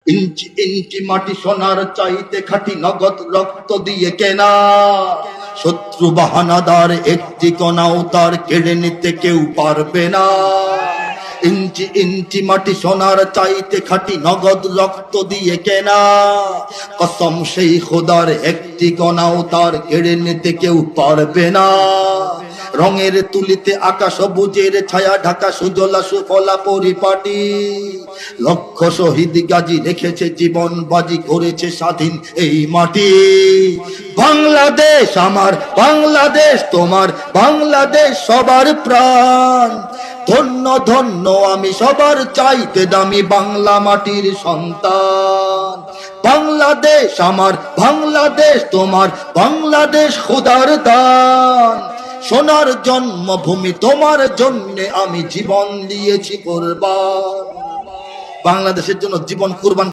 ইঞ্চি ইঞ্চি মাটি সোনার চাইতে খাঁটি নগদ রক্ত দিয়ে কেনা, শত্রু বাহানাদার একটি কণাও তার কেড়ে নিতে কেউ পারবে না। ইঞ্চি ইঞ্চি মাটি সোনার চাইতে খাঁটি নগদ রক্ত দিয়ে কেনা, কসম সেই খোদার একটি কণাও তার কেড়ে নিতে কেউ পারবে না। রঙের তুলিতে আকাশ সবুজের ছায়া ঢাকা সুজলা সুফলা পরিপাটি, লক্ষ শহীদ গাজী রেখেছে জীবন বাজি করেছে স্বাধীন এই মাটি। বাংলাদেশ আমার, বাংলাদেশ তোমার, বাংলাদেশ সবার প্রাণ। ধন্য ধন্য আমি সবার চাইতে দামি বাংলা মাটির সন্তান। বাংলাদেশ আমার, বাংলাদেশ তোমার, বাংলাদেশ খোদার দান। সোনার জন্মভূমি তোমার জন্য আমি জীবন দিয়েছি কুরবান। বাংলাদেশের জন্য জীবন কুরবান